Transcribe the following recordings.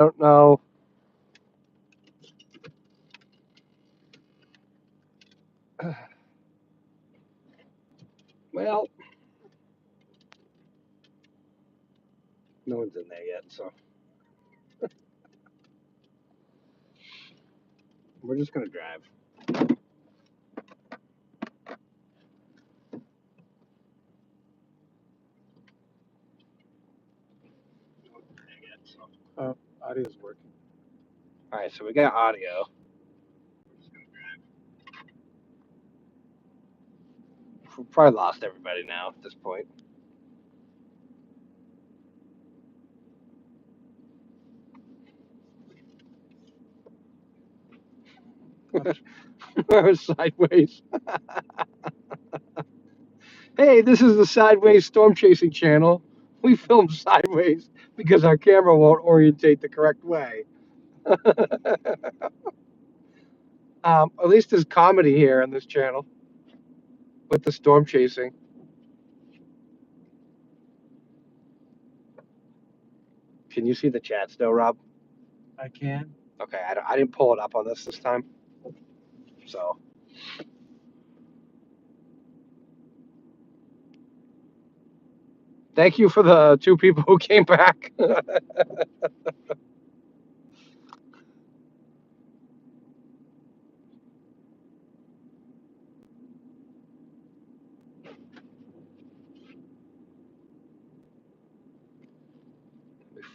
don't know. Well, no one's in there yet, so we're just gonna drive. Audio's working. All right, so we got audio. We probably lost everybody now at this point. We're sideways. Hey, this is the Sideways Storm Chasing channel. We film sideways because our camera won't orientate the correct way. At least there's comedy here on this channel with the storm chasing. Can you see the chat still, Rob? I can. Okay, I didn't pull it up on this time. So. Thank you for the 2 people who came back. We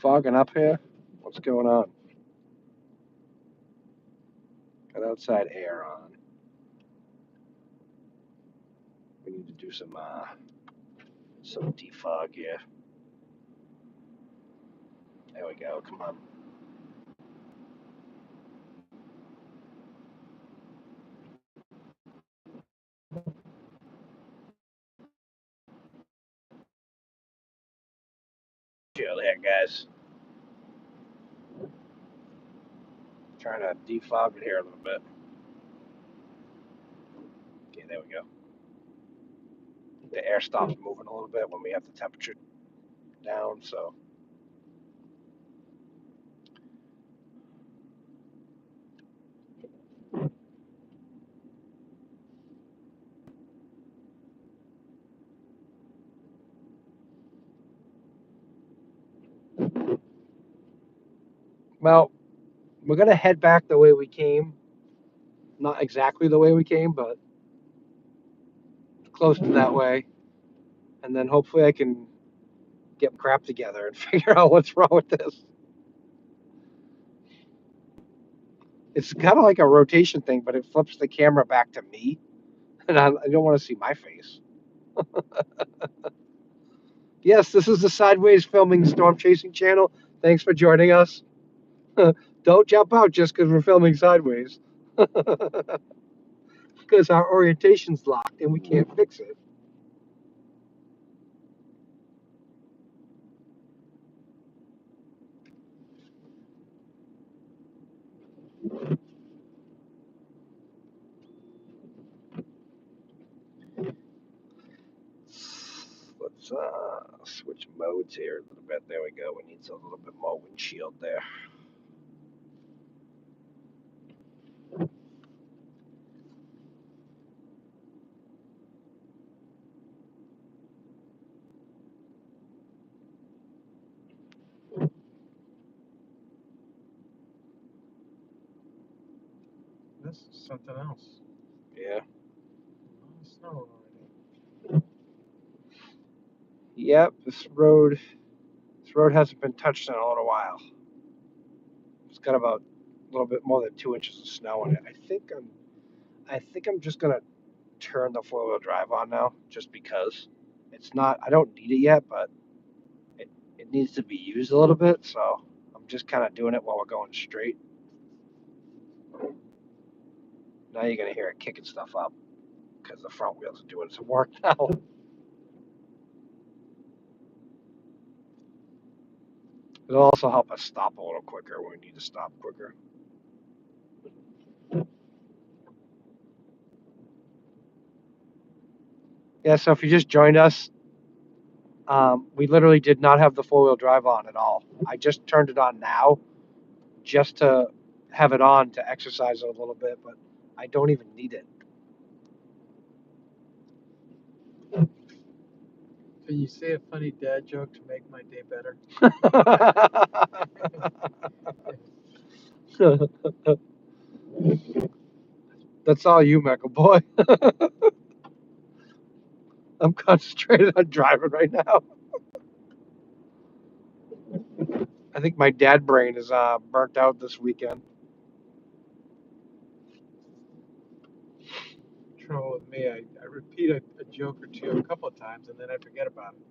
fogging up here? What's going on? Got outside air on. We need to do some defog here. There we go. Come on. Chill there, guys. Trying to defog it here a little bit. Okay, there we go. The air stops moving a little bit when we have the temperature down, so. Well, we're going to head back the way we came. Not exactly the way we came, but close to that way. And then hopefully I can get crap together and figure out what's wrong with this. It's kind of like a rotation thing, but it flips the camera back to me, and I don't want to see my face. Yes, this is the Sideways Filming Storm Chasing channel. Thanks for joining us. Don't jump out just because we're filming sideways. Because our orientation's locked and we can't fix it. Let's switch modes here a little bit. There we go. We need a little bit more windshield there. This is something else. Yeah. Snow already. Yep. This road hasn't been touched in a little while. It's got about a little bit more than 2 inches of snow in it. I think I'm just gonna turn the 4-wheel drive on now, just because it's not. I don't need it yet, but it needs to be used a little bit. So I'm just kind of doing it while we're going straight. Now you're gonna hear it kicking stuff up because the front wheels are doing some work now. It'll also help us stop a little quicker when we need to stop quicker. Yeah, so if you just joined us, we literally did not have the 4-wheel drive on at all. I just turned it on now just to have it on to exercise a little bit, but I don't even need it. Can you say a funny dad joke to make my day better? That's all you, Meckle boy. I'm concentrated on driving right now. I think my dad brain is burnt out this weekend. Trouble with me, I repeat a joke or two a couple of times and then I forget about it.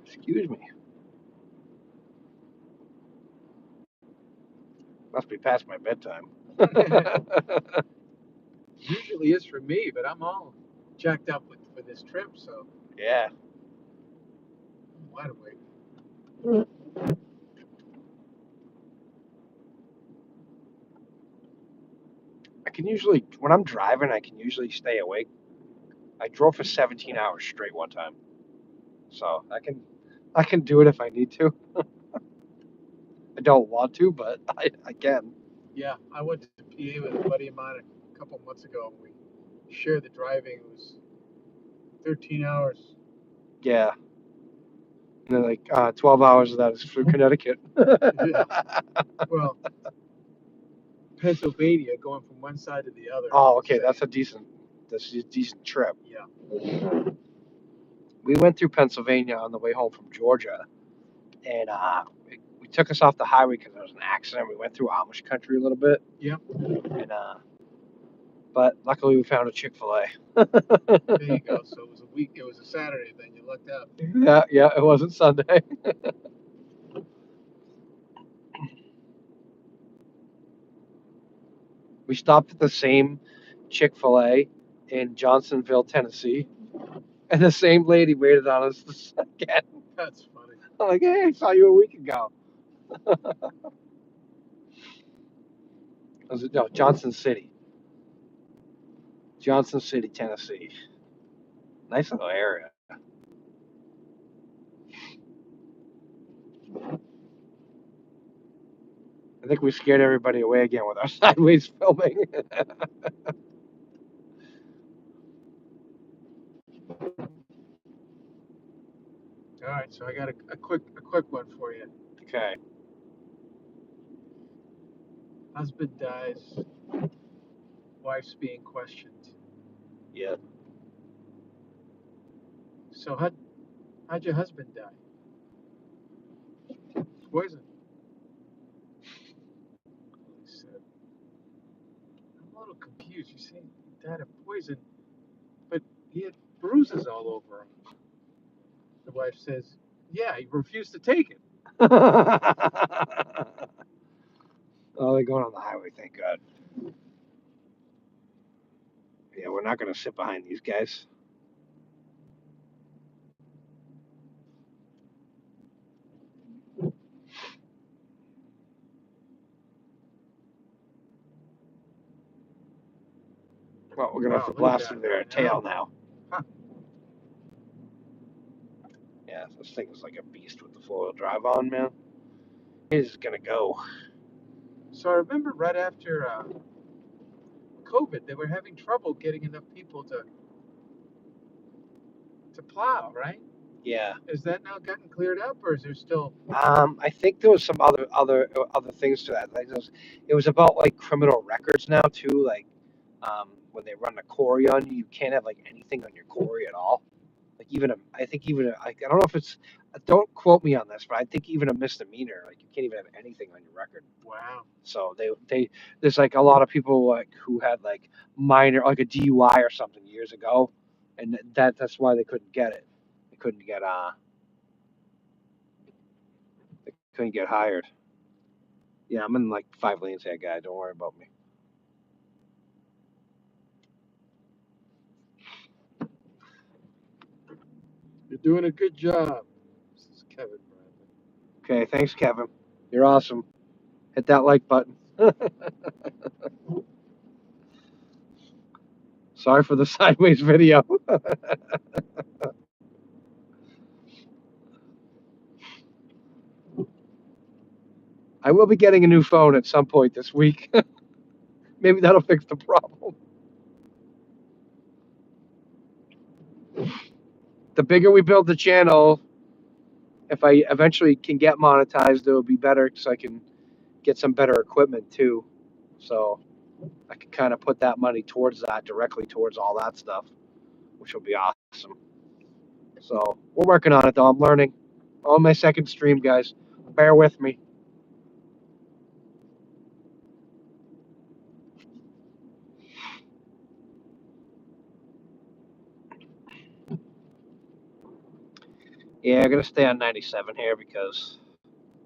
Excuse me. Must be past my bedtime. Usually is for me, but I'm all jacked up for this trip, so Yeah. I'm wide awake. I can usually, when I'm driving, I can usually stay awake. I drove for 17 hours straight one time, so I can do it if I need to. I don't want to, but I can. Yeah, I went to PA with a buddy of mine a couple months ago and we shared the driving. It was 13 hours. Yeah. And then like 12 hours of that is through Connecticut. Yeah. Well, Pennsylvania going from one side to the other. Oh, okay, that's a decent trip. Yeah. We went through Pennsylvania on the way home from Georgia, and we took us off the highway because there was an accident. We went through Amish country a little bit. Yep. And but luckily we found a Chick-fil-A. There you go. So it was it was a Saturday then. You lucked out. Yeah, it wasn't Sunday. We stopped at the same Chick-fil-A in Johnsonville, Tennessee, and the same lady waited on us again. That's funny. I'm like, hey, I saw you a week ago. No, Johnson City, Tennessee. Nice little area. I think we scared everybody away again with our sideways filming. All right, so I got a quick one for you. Okay. Husband dies, wife's being questioned. Yeah. So how'd your husband die? Poison. He said, I'm a little confused. You say he died of poison, but he had bruises all over him. The wife says, yeah, he refused to take it. Oh, they're going on the highway, thank God. Yeah, we're not going to sit behind these guys. Well, we're going to have to blast through their tail now. Huh. Yeah, this thing is like a beast with the four-wheel drive on, man. It is going to go. So I remember right after COVID, they were having trouble getting enough people to plow, right? Yeah. Is that now gotten cleared up, or is there still? I think there was some other things to that. Like it was about like criminal records now too. Like when they run a query on you, you can't have like anything on your query at all. Like I don't know if it's. Don't quote me on this, but I think even a misdemeanor, like you can't even have anything on your record. Wow. So there's like a lot of people like who had like minor, like a DUI or something years ago, and that's why they couldn't get it. They couldn't get hired. Yeah, I'm in like 5 lanes here, guy. Don't worry about me. You're doing a good job. This is Kevin Bradley. Okay, thanks, Kevin. You're awesome. Hit that like button. Sorry for the sideways video. I will be getting a new phone at some point this week. Maybe that'll fix the problem. The bigger we build the channel, if I eventually can get monetized, it will be better because I can get some better equipment too. So I can kind of put that money towards that, directly towards all that stuff, which will be awesome. So we're working on it though. I'm learning. On my second stream, guys. Bear with me. Yeah, I'm gonna stay on 97 here because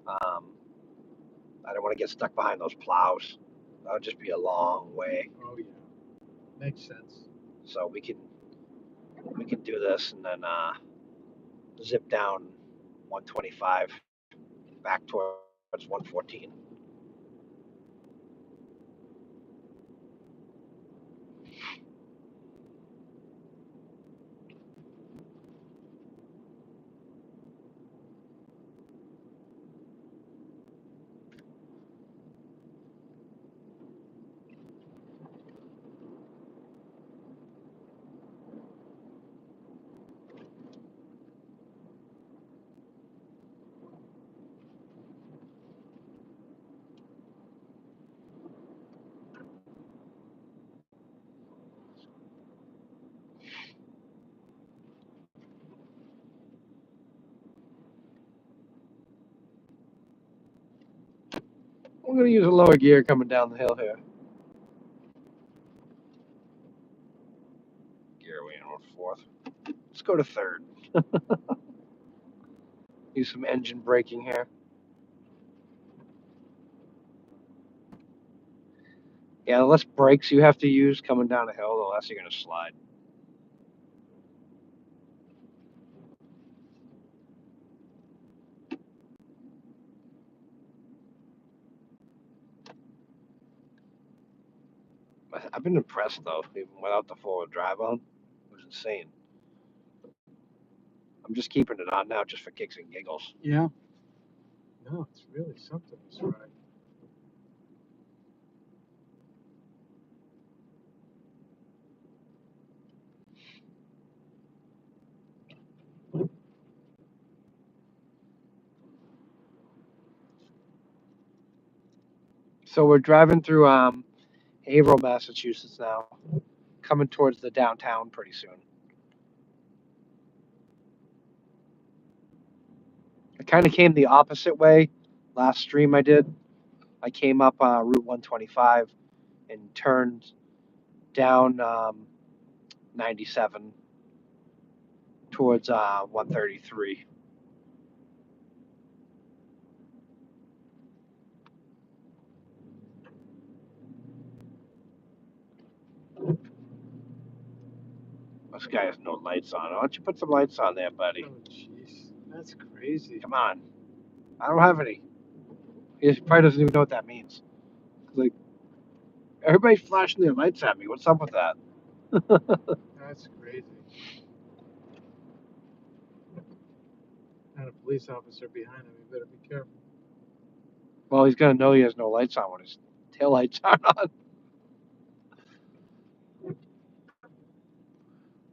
I don't want to get stuck behind those plows. That would just be a long way. Oh yeah, makes sense. So we can do this and then zip down 125 back towards 114. I'm gonna use a lower gear coming down the hill here. Gear away on fourth. Let's go to third. Use some engine braking here. Yeah, the less brakes you have to use coming down a hill, the less you're gonna slide. I've been impressed though, even without the four-wheel drive on. It was insane. I'm just keeping it on now just for kicks and giggles. Yeah. No, it's really something. This ride. So we're driving through Haverhill, Massachusetts now, coming towards the downtown pretty soon. I kind of came the opposite way last stream I did. I came up Route 125 and turned down 97 towards 133. This guy has no lights on. Why don't you put some lights on there, buddy? Oh jeez, that's crazy. Come on. I don't have any. He probably doesn't even know what that means. Like, everybody's flashing their lights at me. What's up with that? That's crazy. And a police officer behind him. You better be careful. Well, he's gonna know he has no lights on when his tail lights aren't on.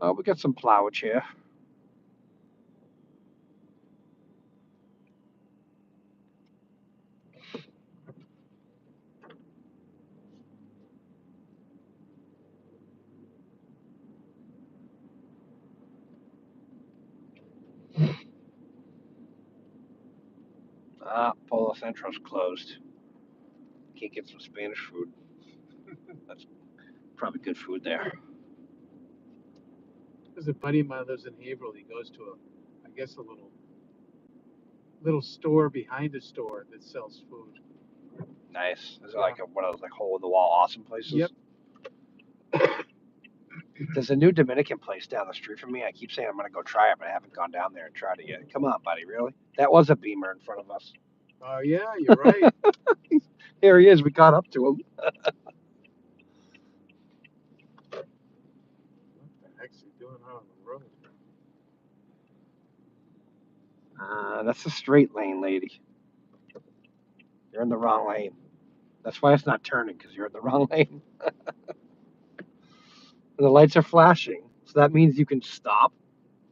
Oh, we got some plowage here. Polo Centro's closed. Can't get some Spanish food. That's probably good food there. There's a buddy of mine lives in Haverhill. He goes to I guess a little store behind a store that sells food. Nice. Is it like one of those like hole in the wall awesome places? Yep. There's a new Dominican place down the street from me. I keep saying I'm gonna go try it, but I haven't gone down there and tried it yet. Come on, buddy, really? That was a Beamer in front of us. Oh yeah, you're right. Here he is. We got up to him. What the heck's he doing out on the road? That's a straight lane, lady. You're in the wrong lane. That's why it's not turning, because you're in the wrong lane. And the lights are flashing, so that means you can stop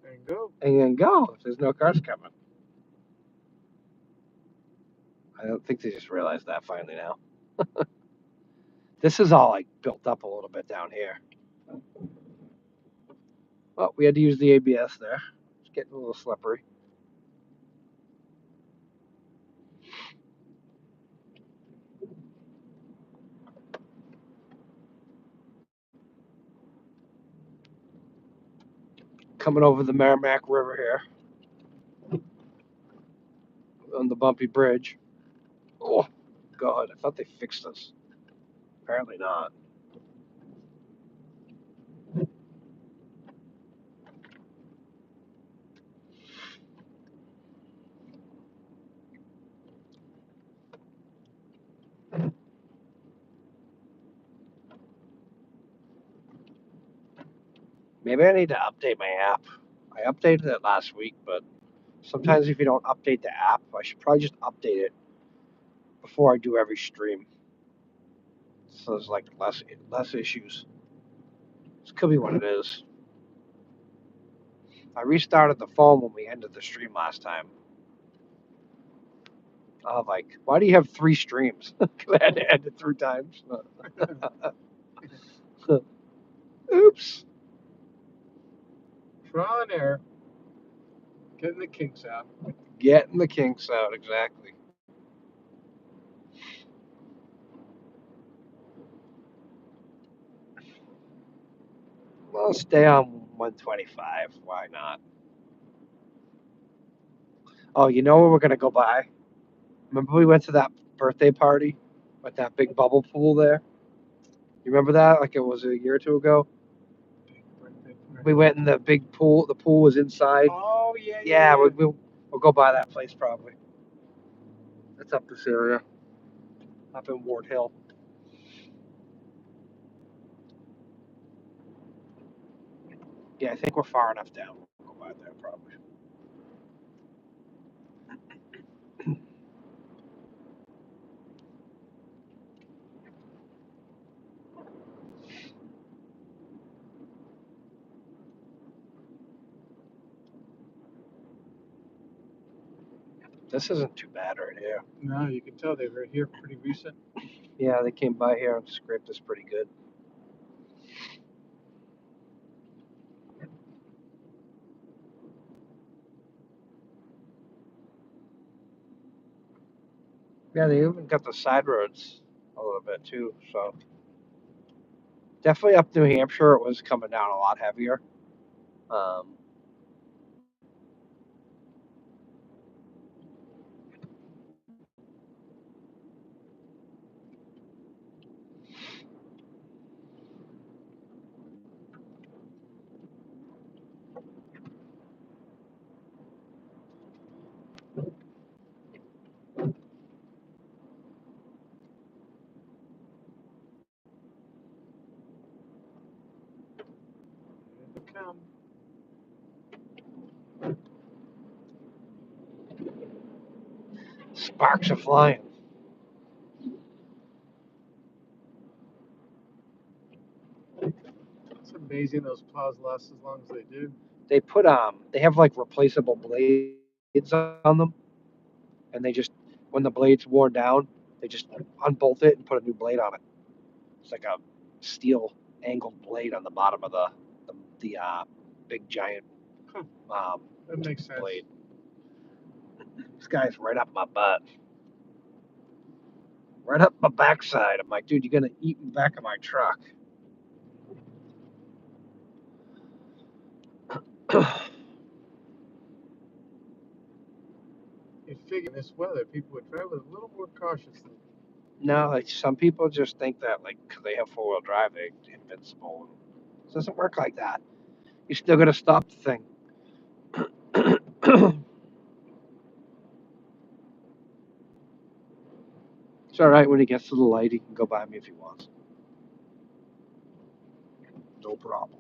And go. and then go if there's no cars coming. I don't think they just realized that finally now. This is all like built up a little bit down here. Well, we had to use the ABS there. It's getting a little slippery. Coming over the Merrimack River here on the bumpy bridge. Oh, God, I thought they fixed this. Apparently not. Maybe I need to update my app. I updated it last week, but sometimes if you don't update the app, I should probably just update it before I do every stream. So there's like less issues. This could be what it is. I restarted the phone when we ended the stream last time. I was like, why do you have 3 streams? Because I had to end it 3 times. Oops. Trial and error. Getting the kinks out. Getting the kinks out, exactly. Well, stay on 125. Why not? Oh, you know where we're going to go by? Remember we went to that birthday party with that big bubble pool there? You remember that? Like it was a year or 2 ago? We went in the big pool. The pool was inside. Oh yeah. Yeah, we'll go by that place probably. It's up this area. Up in Ward Hill. Yeah, I think we're far enough down. We'll go by there probably. This isn't too bad right here. No, you can tell they were here pretty recent. Yeah, they came by here and scraped this pretty good. Yeah, they even got the side roads a little bit too. So definitely up New Hampshire, it was coming down a lot heavier. Here they come. Sparks are flying. It's amazing those plows last as long as they do. They put they have like replaceable blades on them, and they just when the blade's worn down, they just unbolt it and put a new blade on it. It's like a steel angled blade on the bottom of the big giant That makes sense. blade. This guy's right up my butt. Right up my backside. I'm like, dude, you're gonna eat in the back of my truck. You figure in this weather, people would drive with a little more cautiously. No, like some people just think that like because they have 4-wheel drive, they're invincible. It doesn't work like that. You still got to stop the thing. It's all right. When he gets to the light, he can go by me if he wants. No problem.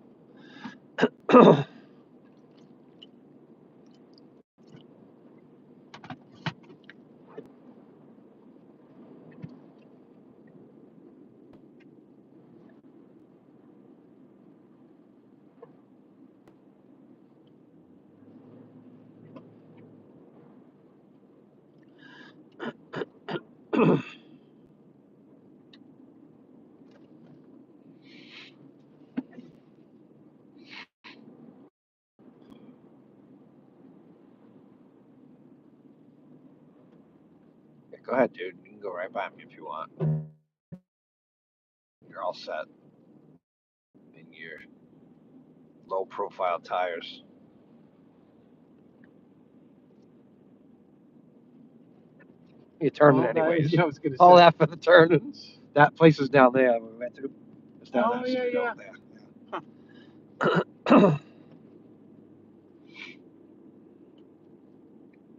Yeah, go ahead, dude. You can go right by me if you want. You're all set in your low-profile tires. You're turning anyways. Yeah, I was gonna All say. that for the turning. That place is down there. We went to. It's down Oh, there. So yeah, you go yeah. there.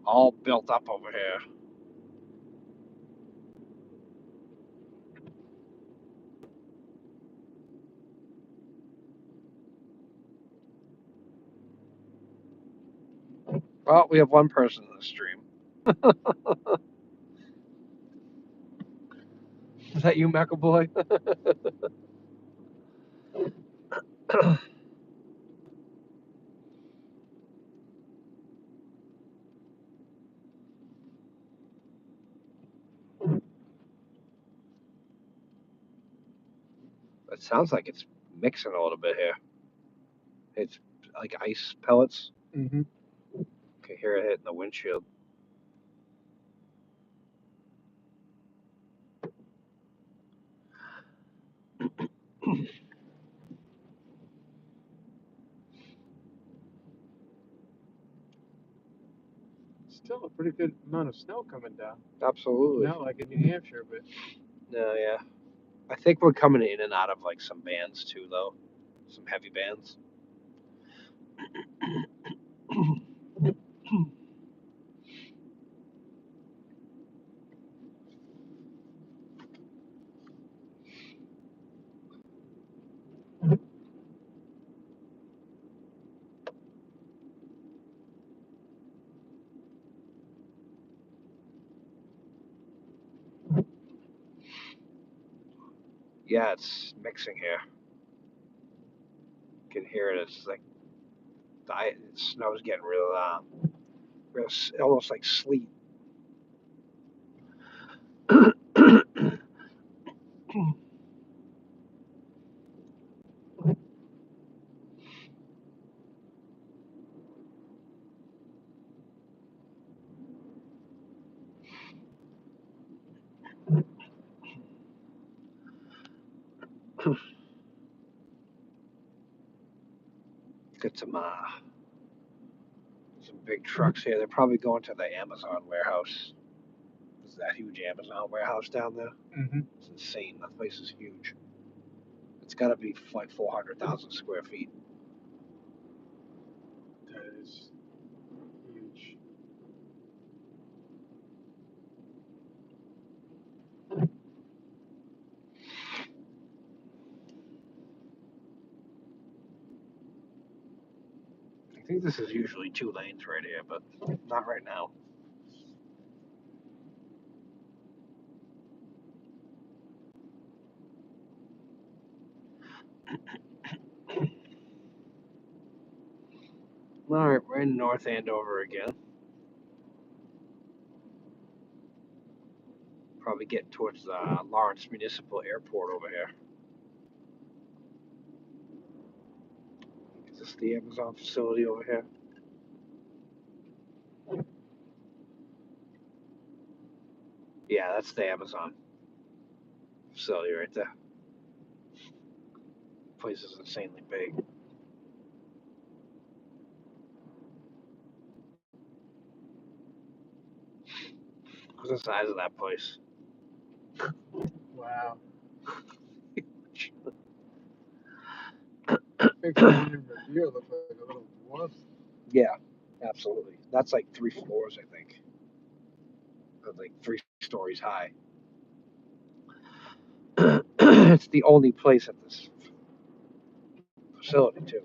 All built up over here. Well, we have one person in the stream. Is that you, Mecha Boy? It sounds like it's mixing a little bit here. It's like ice pellets. Mm-hmm. Can hear it hitting the windshield. Still a pretty good amount of snow coming down. Absolutely. Not like in New Hampshire, but No, yeah. I think we're coming in and out of like some bands too, though. Some heavy bands. Yeah, it's mixing here. You can hear it. It's like the snow's getting real, almost like sleet. Got some big trucks here. They're probably going to the Amazon warehouse. There's that huge Amazon warehouse down there. mm-hmm. It's insane. That place is huge. It's got to be like 400,000 square feet. That is huge. I think this is usually 2 lanes right here, but not right now. All right, we're in North Andover again. Probably getting towards Lawrence Municipal Airport over here. Is this the Amazon facility over here? Yeah, that's the Amazon facility right there. Place is insanely big. What's the size of that place? Wow. Makes the one in Revere look like a little dwarf. Yeah, absolutely. That's like 3 floors, I think. Like 3 stories high. It's the only place at this facility, too.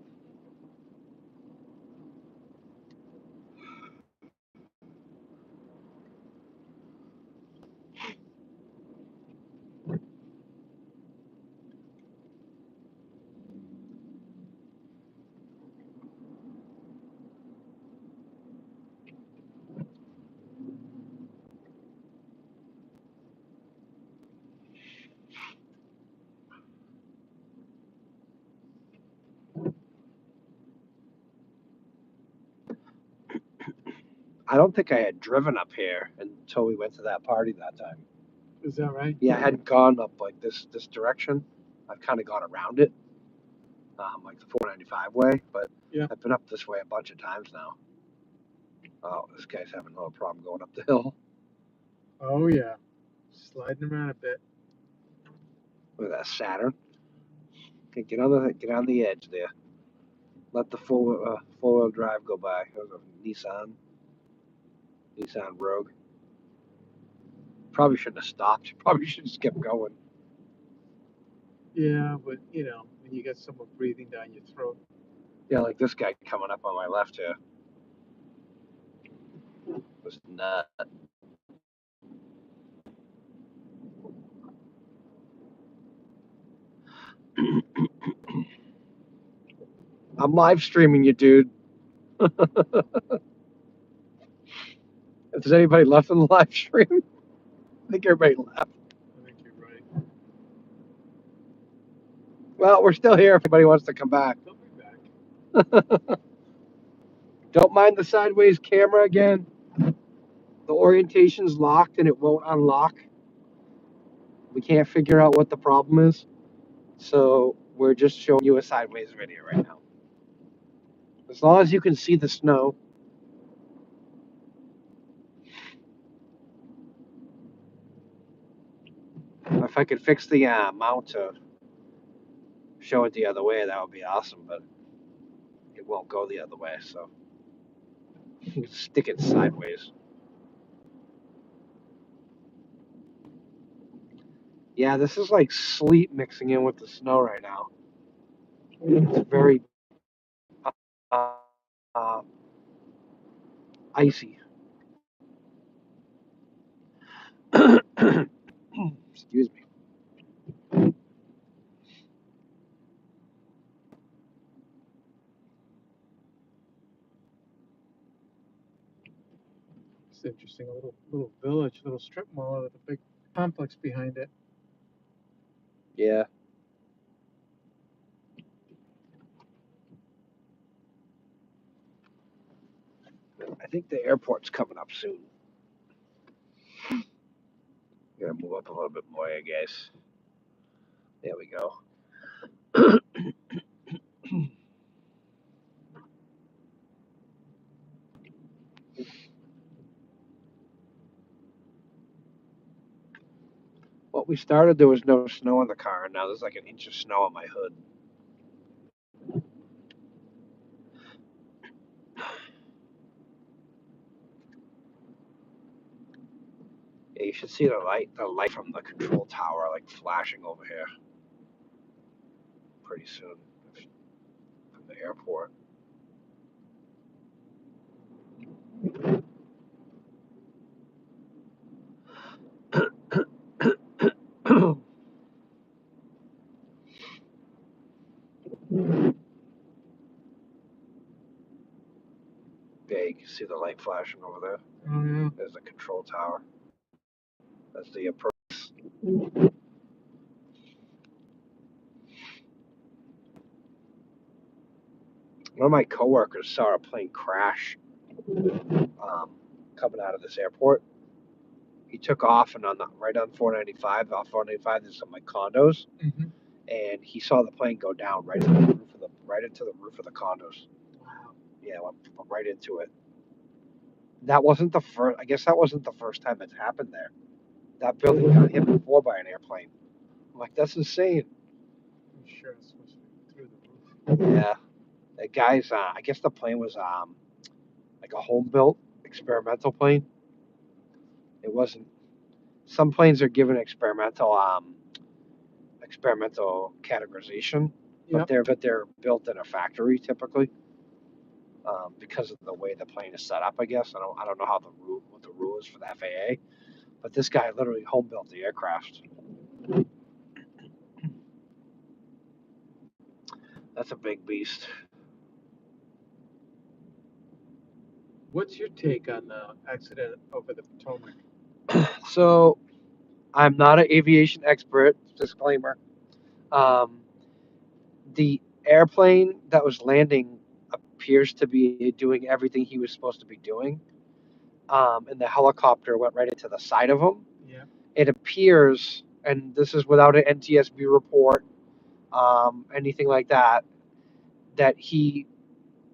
I don't think I had driven up here until we went to that party that time. Is that right? Yeah, I hadn't gone up like this direction. I've kind of gone around it, like the 495 way, but Yeah. I've been up this way a bunch of times now. Oh, this guy's having a little problem going up the hill. Oh yeah, sliding around a bit. Look at that Saturn. Okay, get on the edge there. Let the four-wheel drive go by. There's a Nissan Rogue. Probably shouldn't have stopped. Probably should have just kept going. Yeah, but you know, when you got someone breathing down your throat. Yeah, like this guy coming up on my left here. Was nut. I'm live streaming you, dude. If there's anybody left in the live stream, I think everybody left. I think you're right. Well, we're still here if anybody wants to come back. They'll be back. Don't mind the sideways camera again. The orientation's locked and it won't unlock. We can't figure out what the problem is. So we're just showing you a sideways video right now. As long as you can see the snow. If I could fix the mount to show it the other way, that would be awesome, but it won't go the other way, so you can stick it sideways. Yeah, this is like sleet mixing in with the snow right now. It's very icy. Excuse me. It's interesting. A little village, little strip mall with a big complex behind it. Yeah. I think the airport's coming up soon. Gotta move up a little bit more, I guess. There we go. Well, we started, there was no snow in the car, and now there's like an inch of snow on my hood. Yeah, you should see the light from the control tower like flashing over here pretty soon from the airport. Yeah, you can see the light flashing over there. Oh yeah. There's the control tower. That's the approach. One of my coworkers saw a plane crash coming out of this airport. He took off, and right on 495, off 495, there's some like condos, Mm-hmm. and he saw the plane go down right into the roof of the condos. Wow. Yeah, went right into it. That wasn't the first. I guess that wasn't the first time it's happened there. That building got hit before by an airplane. I'm like, that's insane. I'm sure it's supposed to be through the roof. Yeah, that guy's. I guess the plane was like a home built experimental plane. It wasn't. Some planes are given experimental categorization, Yep. but they're built in a factory typically because of the way the plane is set up. I guess I don't know what the rule is for the FAA, but this guy literally home built the aircraft. That's a big beast. What's your take on the accident over the Potomac? So I'm not an aviation expert. Disclaimer. Um, the airplane that was landing appears to be doing everything he was supposed to be doing. And the helicopter went right into the side of him. Yeah. It appears, and this is without an NTSB report, anything like that, that he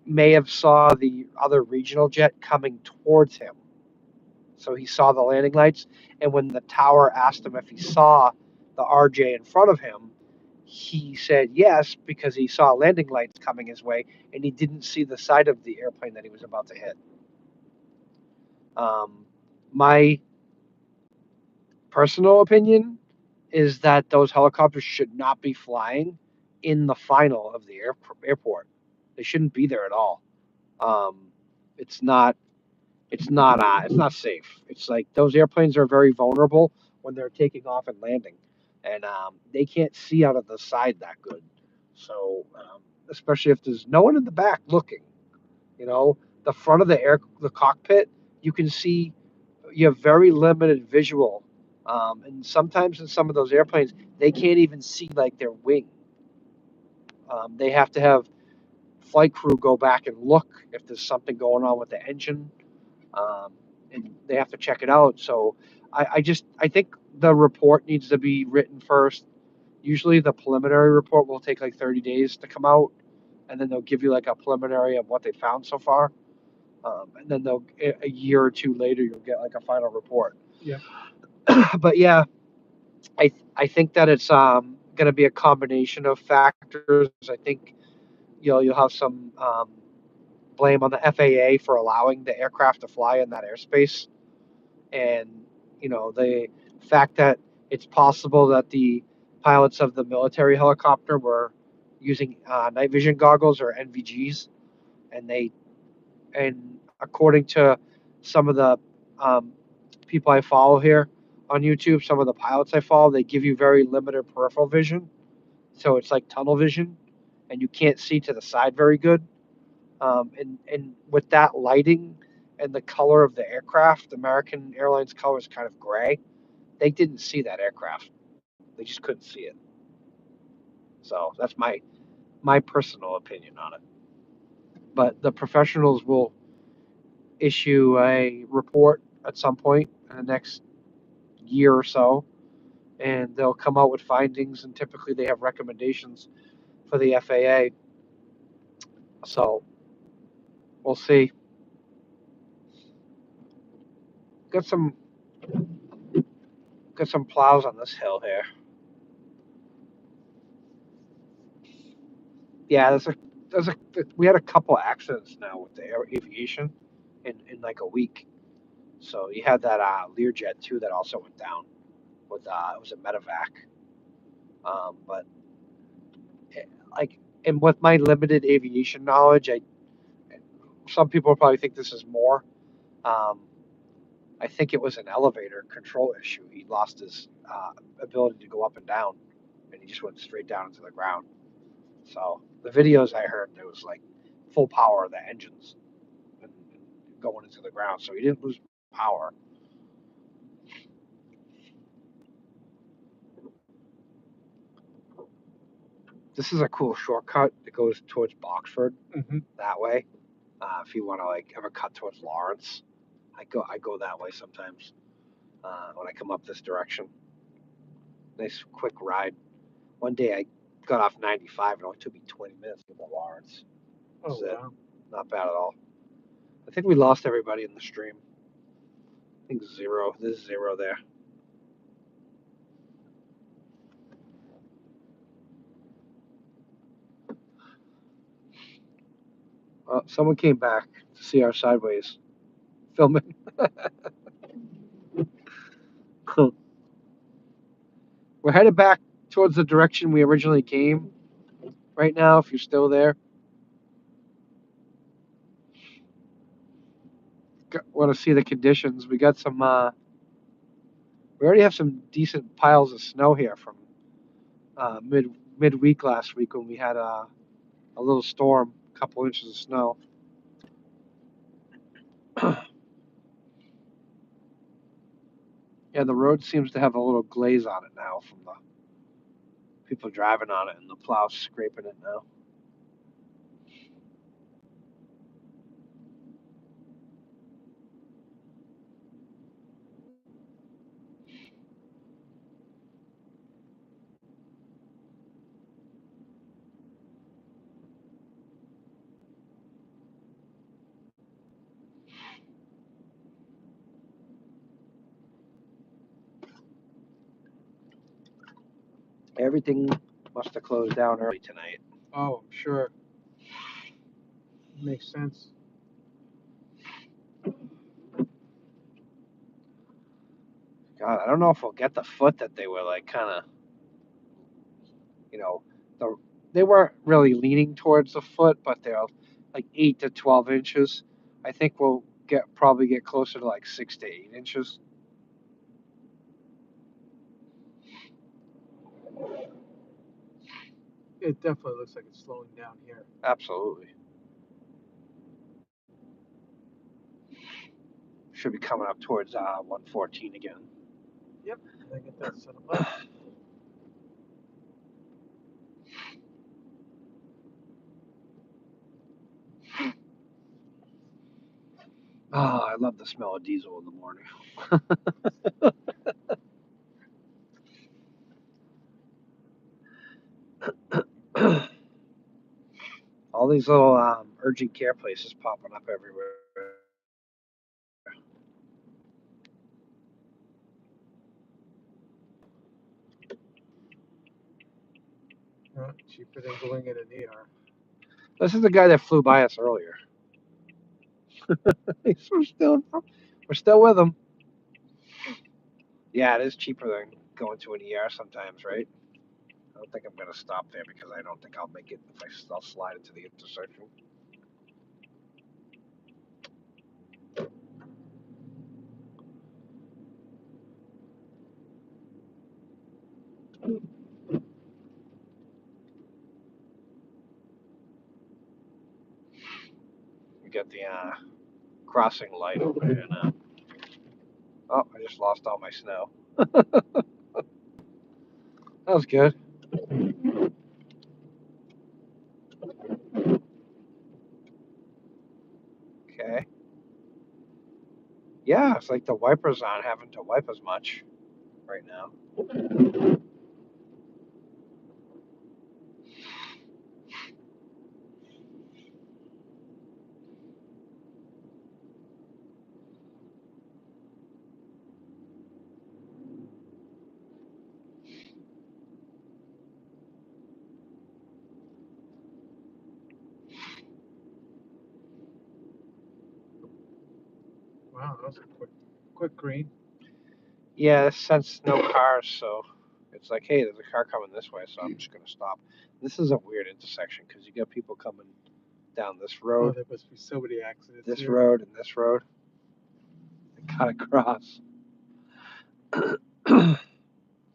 may have saw the other regional jet coming towards him. So he saw the landing lights, and when the tower asked him if he saw the RJ in front of him, he said yes because he saw landing lights coming his way, and he didn't see the side of the airplane that he was about to hit. My personal opinion is that those helicopters should not be flying in the final of the airport. They shouldn't be there at all. It's not. It's not. It's not safe. It's like those airplanes are very vulnerable when they're taking off and landing, and they can't see out of the side that good. So, especially if there's no one in the back looking, the front of the cockpit, you can see. You have very limited visual, and sometimes in some of those airplanes, they can't even see like their wing. They have to have flight crew go back and look if there's something going on with the engine, um, and they have to check it out. So I think the report needs to be written first. Usually the preliminary report will take like 30 days to come out, and then they'll give you like a preliminary of what they found so far. And then a year or two later you'll get like a final report. Yeah. But yeah, I think that it's going to be a combination of factors. I think you'll have some blame on the FAA for allowing the aircraft to fly in that airspace, and the fact that it's possible that the pilots of the military helicopter were using night vision goggles or NVGs, and according to some of the um, people I follow here on YouTube, some of the pilots I follow, they give you very limited peripheral vision, so it's like tunnel vision, and you can't see to the side very good. And with that lighting and the color of the aircraft, American Airlines color is kind of gray. They didn't see that aircraft. They just couldn't see it. So that's my personal opinion on it. But the professionals will issue a report at some point in the next year or so, and they'll come out with findings. And typically, they have recommendations for the FAA. So we'll see. Got some plows on this hill here. Yeah, we had a couple accidents now with the air aviation in like a week. So you had that Learjet too that also went down with it was a medevac. But like, and with my limited aviation knowledge, some people probably think this is more. Um, I think it was an elevator control issue. He lost his ability to go up and down, and he just went straight down into the ground. So the videos I heard, there was like full power of the engines and going into the ground. So he didn't lose power. This is a cool shortcut that goes towards Boxford that way. If you want to like ever cut towards Lawrence, I go that way sometimes when I come up this direction. Nice quick ride. One day I got off 95 and it only took me 20 minutes to get to Lawrence. Oh, wow. Not bad at all. I think we lost everybody in the stream. I think zero. There's zero there. Someone came back to see our sideways filming. We're headed back towards the direction we originally came right now, if you're still there. Want to see the conditions. We got some, we already have some decent piles of snow here from midweek last week when we had a little storm, a couple inches of snow. Yeah, the road seems to have a little glaze on it now from the people driving on it and the plow scraping it now. Everything must have closed down early tonight. Oh, I'm sure. Makes sense. God, I don't know if we'll get the foot that they were like kind of, they weren't really leaning towards the foot, but they're like 8 to 12 inches. I think we'll probably get closer to like 6 to 8 inches. It definitely looks like it's slowing down here. Absolutely. Should be coming up towards 114 again. Yep, I get that set up. Oh, I love the smell of diesel in the morning. All these little urgent care places popping up everywhere. Cheaper than going in an ER. This is the guy that flew by us earlier. We're still with him. Yeah, it is cheaper than going to an ER sometimes, right? I don't think I'm gonna stop there because I don't think I'll make it if I'll slide into the intersection. We got the crossing light over here now. Oh, I just lost all my snow. That was good. Okay. Yeah, it's like the wipers aren't having to wipe as much right now. Wow, that was a quick green. Yeah, since no cars, so it's like, hey, there's a car coming this way, so I'm just gonna stop. This is a weird intersection because you got people coming down this road. Oh, there must be so many accidents this here. road and this road. They gotta cross.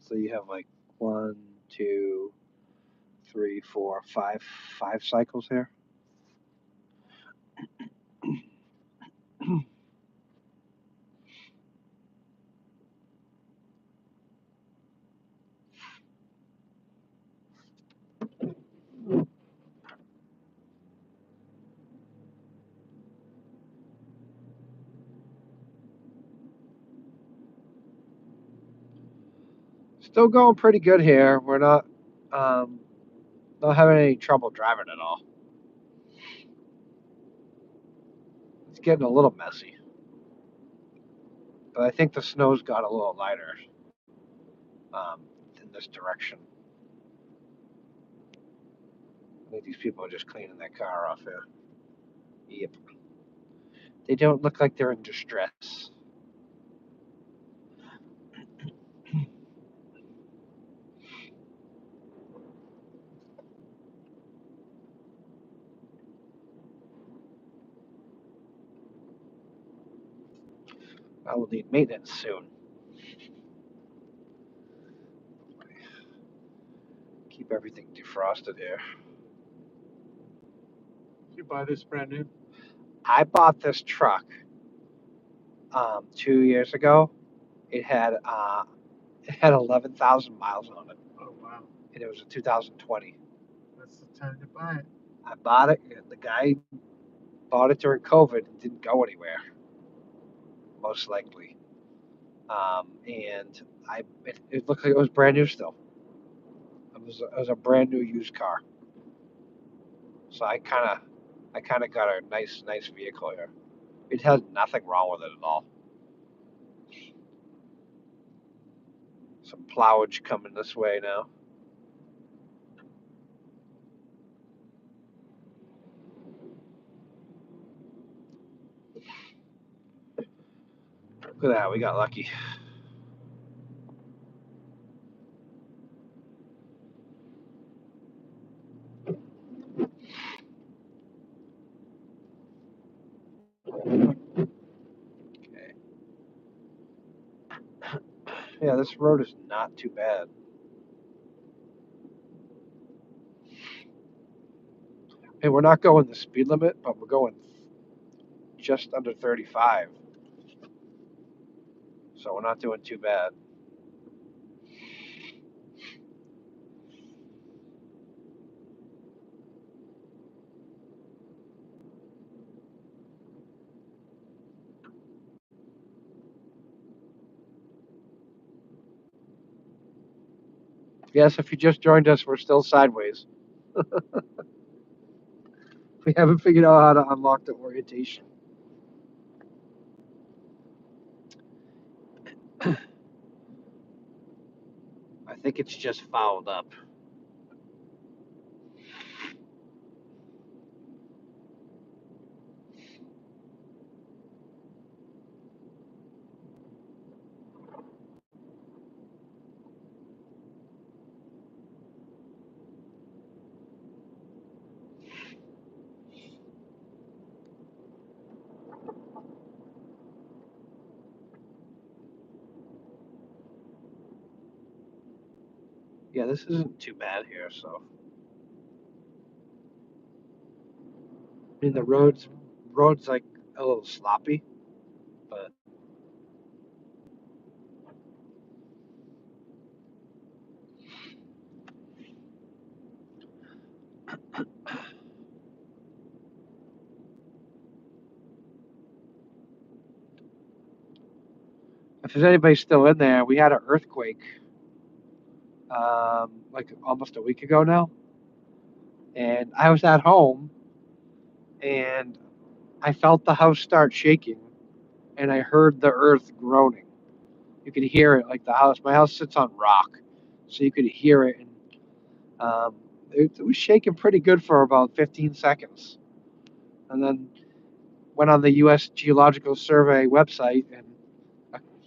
So you have like 1, 2, 3, 4, 5 cycles here. Still going pretty good here. We're not having any trouble driving at all. It's getting a little messy, but I think the snow's got a little lighter in this direction. I think these people are just cleaning their car off here. Yep. They don't look like they're in distress. I will need maintenance soon. Keep everything defrosted here. Did you buy this brand new? I bought this truck 2 years ago. It had 11,000 miles on it, Oh wow, and it was a 2020. that's the time to buy it. I bought it. And the guy bought it during COVID and didn't go anywhere, most likely. And it looked like it was brand new still. It was a brand new used car. So I kind of got a nice vehicle here. It has nothing wrong with it at all. Some plowage coming this way now. Look at that, we got lucky. Okay. Yeah, this road is not too bad. Hey, we're not going the speed limit, but we're going just under 35. So we're not doing too bad. Yes, if you just joined us, we're still sideways. We haven't figured out how to unlock the orientation. I think it's just fouled up. Yeah, this isn't too bad here, so. I mean, the road's like a little sloppy, but if there's anybody still in there, we had an earthquake like almost a week ago now, and I was at home, and I felt the house start shaking, and I heard the earth groaning. You could hear it, like the house. My house sits on rock, so you could hear it, and it was shaking pretty good for about 15 seconds, and then went on the U.S. Geological Survey website, and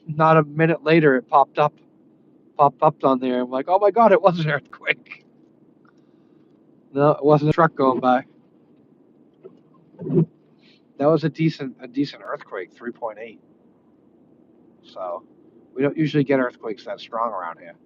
not a minute later, it popped up on there. I'm like, oh my god, it was an earthquake. No, it wasn't a truck going by. That was a decent earthquake, 3.8. So we don't usually get earthquakes that strong around here.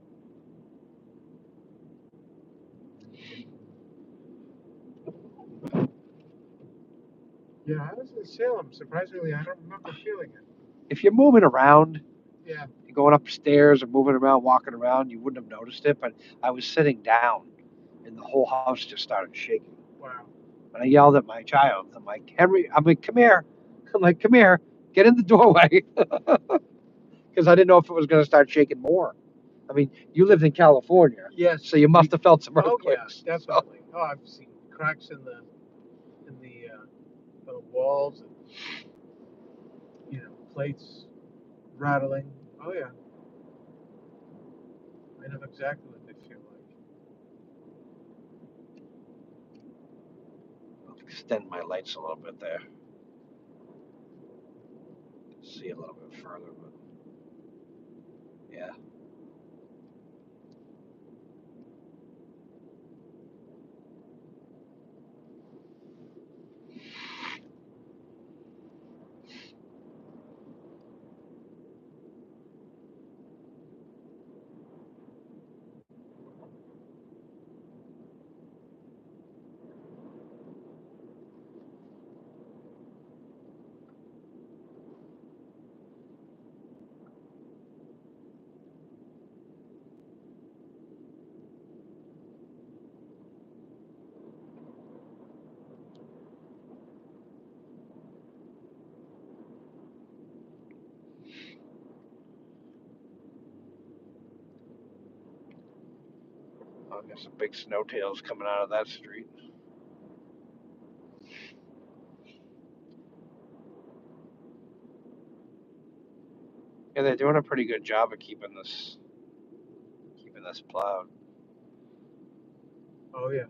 Yeah, I was in Salem. Surprisingly, I don't remember feeling it. If you're moving around, Yeah, you're going upstairs or moving around, walking around, you wouldn't have noticed it. But I was sitting down, and the whole house just started shaking. wow. And I yelled at my child. I'm like, Henry, I'm like, come here. I'm like, come here, get in the doorway. Because I didn't know if it was going to start shaking more. I mean, you lived in California, Yes. so you must have felt some Oh yeah, earthquakes. definitely. Oh, I've seen cracks in the walls, and plates rattling. Oh yeah, I know exactly what they feel like. extend my lights a little bit there. See a little bit further, but yeah. Oh, there's some big snowtails coming out of that street. Yeah, they're doing a pretty good job of keeping this plowed. Oh yeah.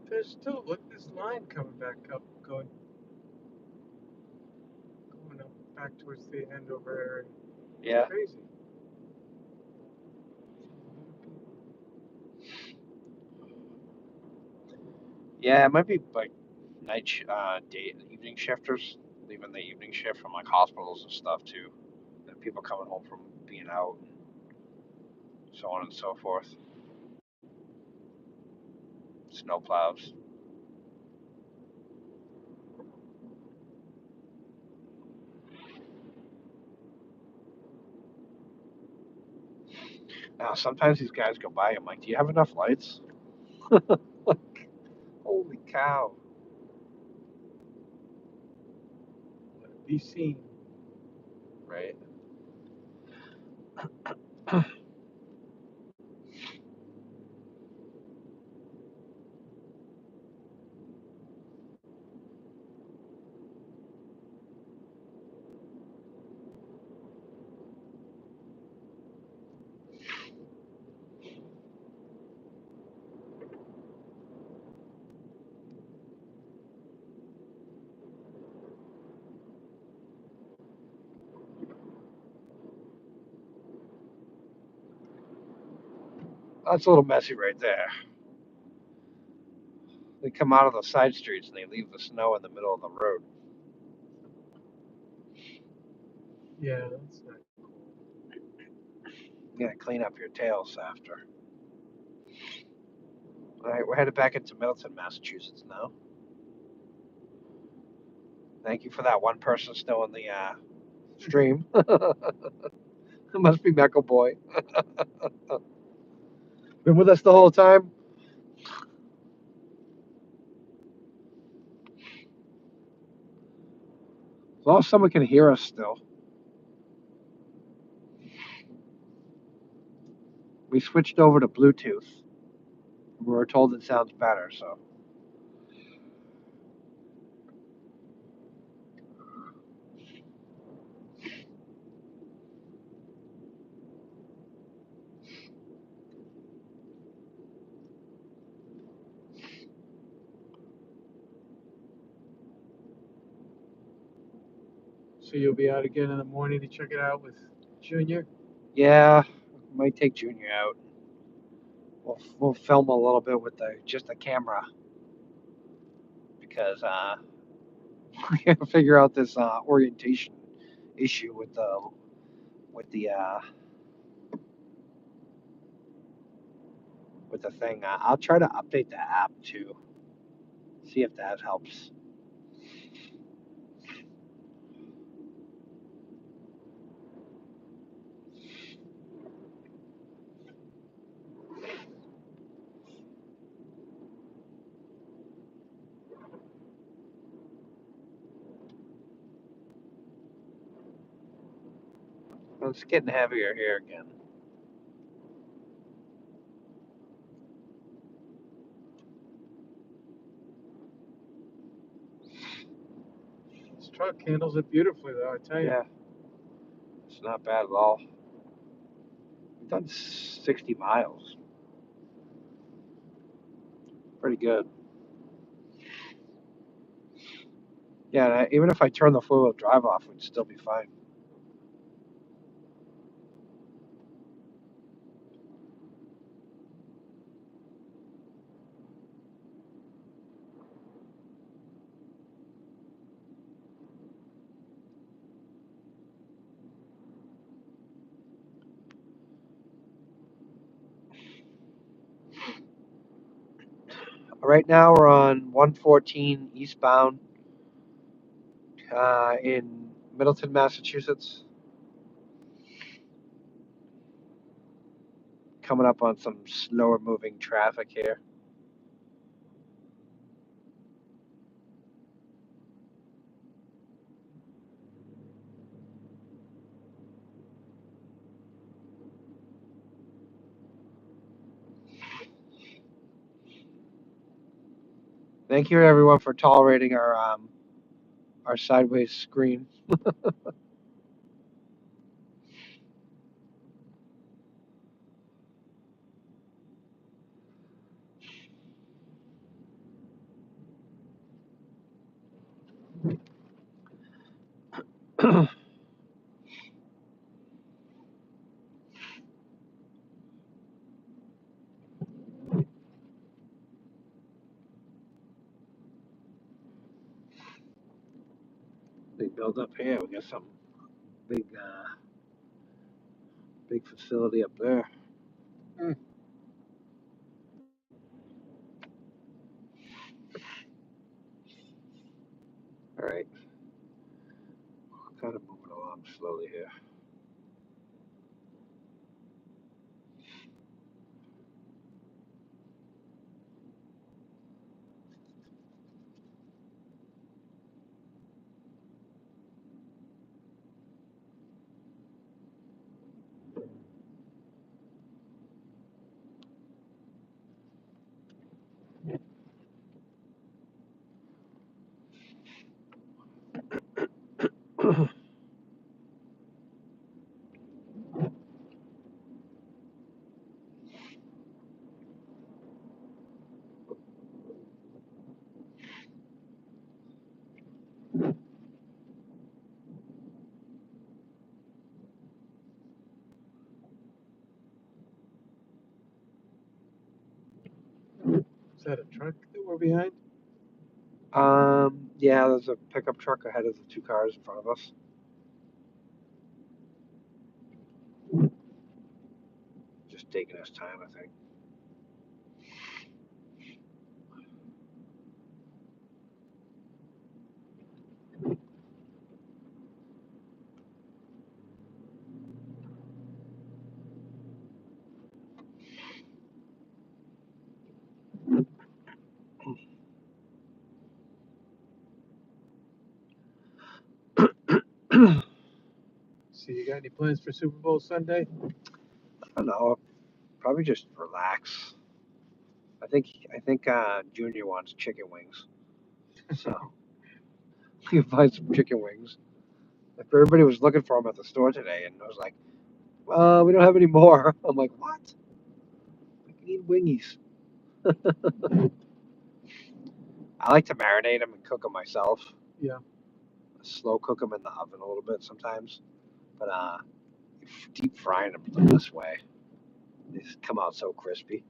There's still look this line coming back up, going up back towards the Andover area. Yeah. Crazy. Yeah, it might be like day and evening shifters leaving the evening shift from like hospitals and stuff too. And people coming home from being out, and so on and so forth. Snow plows. Now sometimes these guys go by. I'm like, do you have enough lights? Like, holy cow! Be seen. Right. That's a little messy right there. They come out of the side streets and they leave the snow in the middle of the road. Yeah, that's not. You gotta clean up your tails after. All right, we're headed back into Middleton, Massachusetts now. Thank you for that one person still in the stream. It must be Meckle Boy. Been with us the whole time. As long as someone can hear us still. We switched over to Bluetooth. We were told it sounds better, so. So you'll be out again in the morning to check it out with Junior? Yeah, might take Junior out. We'll film a little bit with just the camera because we gotta figure out this orientation issue with the thing. I'll try to update the app too. See if that helps. It's getting heavier here again. Let's truck handles it beautifully, though, I tell you. Yeah, it's not bad at all. We've done 60 miles. Pretty good. Yeah, even if I turn the four-wheel drive off, we'd still be fine. Right now we're on 114 eastbound in Middleton, Massachusetts. Coming up on some slower moving traffic here. Thank you everyone for tolerating our sideways screen. Big build up here. We got some big big facility up there. All right, kind of moving along slowly here. Is that a truck that we're behind? Yeah, there's a pickup truck ahead of the two cars in front of us. Just taking his time, I think. So you got any plans for Super Bowl Sunday? I don't know. Probably just relax. I think Junior wants chicken wings, so we can find some chicken wings. If everybody was looking for them at the store today, and I was like, we don't have any more. I'm like, what? I need wingies. I like to marinate them and cook them myself. Yeah. Slow cook them in the oven a little bit sometimes, but deep frying them the best way. They just come out so crispy,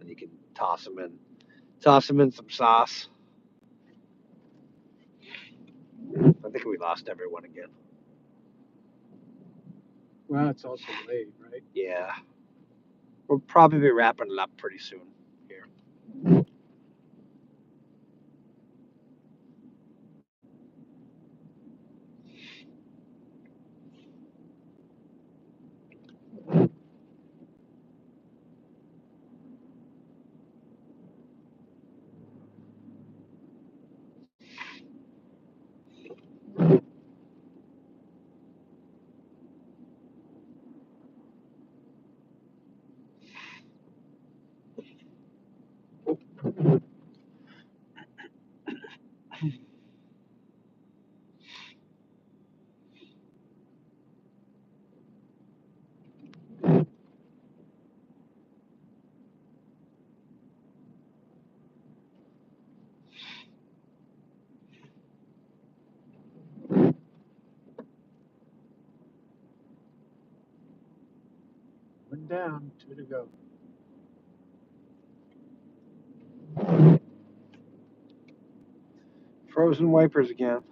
and you can toss them in some sauce. I think we lost everyone again. Well, it's also late, right? Yeah, we'll probably be wrapping it up pretty soon here. One down, 2 to go. Frozen wipers again.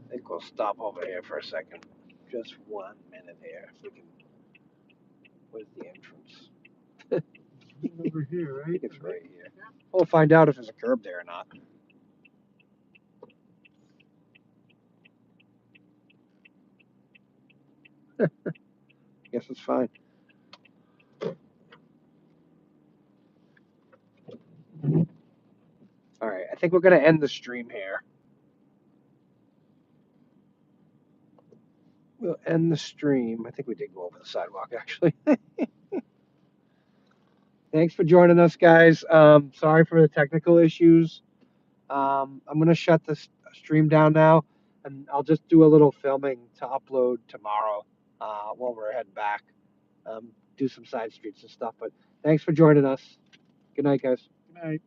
I think we'll stop over here for a second. Just 1 minute here. If we can. Where's the entrance? Over here, I right? think it's right here. We'll find out if there's a curb there or not. Guess it's fine. All right, I think we're gonna end the stream here. We'll end the stream. I think we did go over the sidewalk actually. Thanks for joining us, guys. Sorry for the technical issues. I'm gonna shut this stream down now, and I'll just do a little filming to upload tomorrow while we're heading back. Do some side streets and stuff. But thanks for joining us. Good night, guys. Good night.